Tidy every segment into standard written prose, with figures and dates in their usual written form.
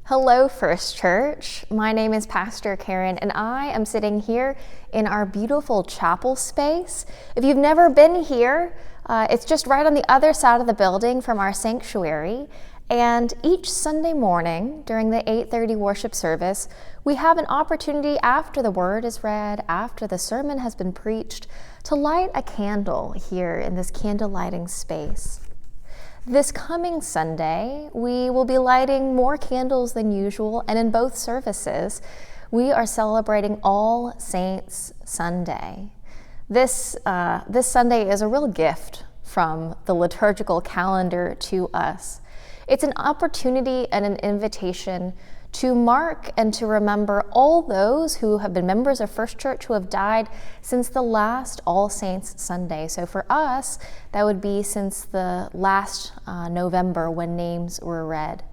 Hello, First Church. My name is Pastor Karyn, and I am sitting here in our beautiful chapel space. If you've never been here, it's just right on the other side of the building from our sanctuary. And each Sunday morning during the 8:30 worship service, we have an opportunity after the word is read, after the sermon has been preached, to light a candle here in this candle lighting space. This coming Sunday, we will be lighting more candles than usual, and in both services, we are celebrating All Saints Sunday. This Sunday is a real gift from the liturgical calendar to us. It's an opportunity and an invitation to mark and to remember all those who have been members of First Church who have died since the last All Saints Sunday. So for us, that would be since the last November when names were read.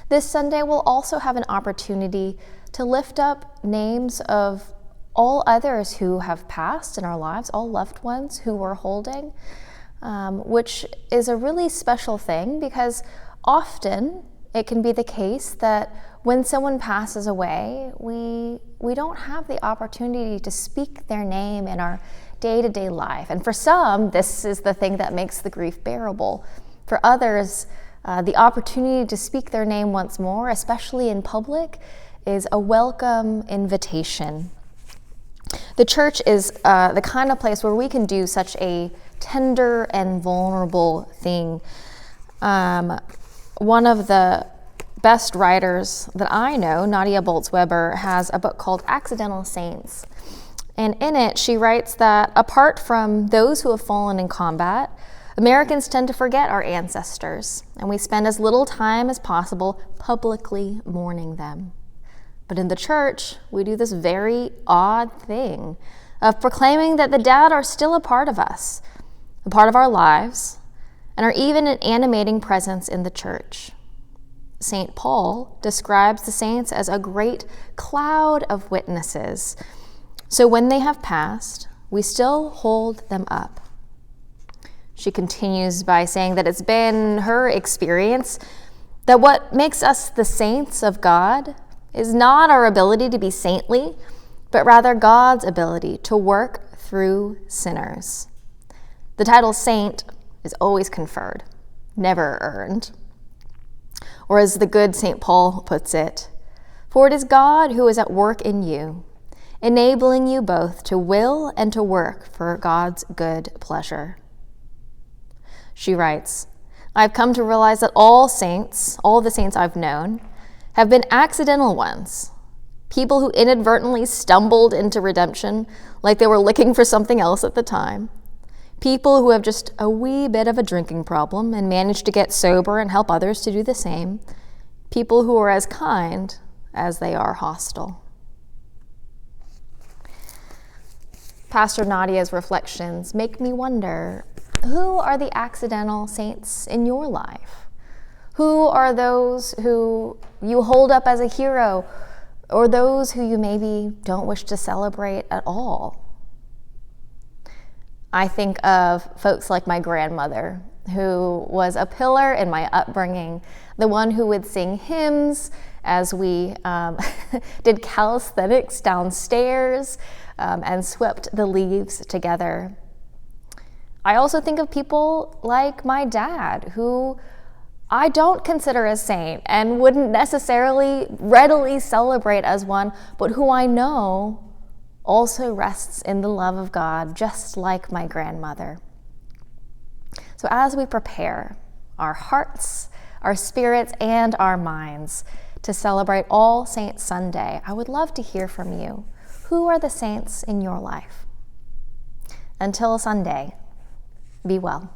This Sunday we'll also have an opportunity to lift up names of all others who have passed in our lives, all loved ones who we're holding, which is a really special thing because often it can be the case that when someone passes away, we don't have the opportunity to speak their name in our day-to-day life. And for some, this is the thing that makes the grief bearable. For others, the opportunity to speak their name once more, especially in public, is a welcome invitation. The church is the kind of place where we can do such a tender and vulnerable thing. One of the best writers that I know, Nadia Bolz-Weber, has a book called Accidental Saints. And in it, she writes that apart from those who have fallen in combat, Americans tend to forget our ancestors, and we spend as little time as possible publicly mourning them. But in the church, we do this very odd thing of proclaiming that the dead are still a part of us, a part of our lives, and are even an animating presence in the church. St. Paul describes the saints as a great cloud of witnesses. So when they have passed, we still hold them up. She continues by saying that it's been her experience that what makes us the saints of God is not our ability to be saintly, but rather God's ability to work through sinners. The title saint is always conferred, never earned. Or as the good St. Paul puts it, for it is God who is at work in you, enabling you both to will and to work for God's good pleasure. She writes, I've come to realize that all the saints I've known, have been accidental ones, people who inadvertently stumbled into redemption like they were looking for something else at the time. People who have just a wee bit of a drinking problem and manage to get sober and help others to do the same. People who are as kind as they are hostile. Pastor Nadia's reflections make me wonder, who are the accidental saints in your life? Who are those who you hold up as a hero, or those who you maybe don't wish to celebrate at all? I think of folks like my grandmother, who was a pillar in my upbringing, the one who would sing hymns as we did calisthenics downstairs and swept the leaves together. I also think of people like my dad, who I don't consider a saint and wouldn't necessarily readily celebrate as one, but who I know also rests in the love of God, just like my grandmother. So as we prepare our hearts, our spirits, and our minds to celebrate All Saints Sunday, I would love to hear from you. Who are the saints in your life? Until Sunday, be well.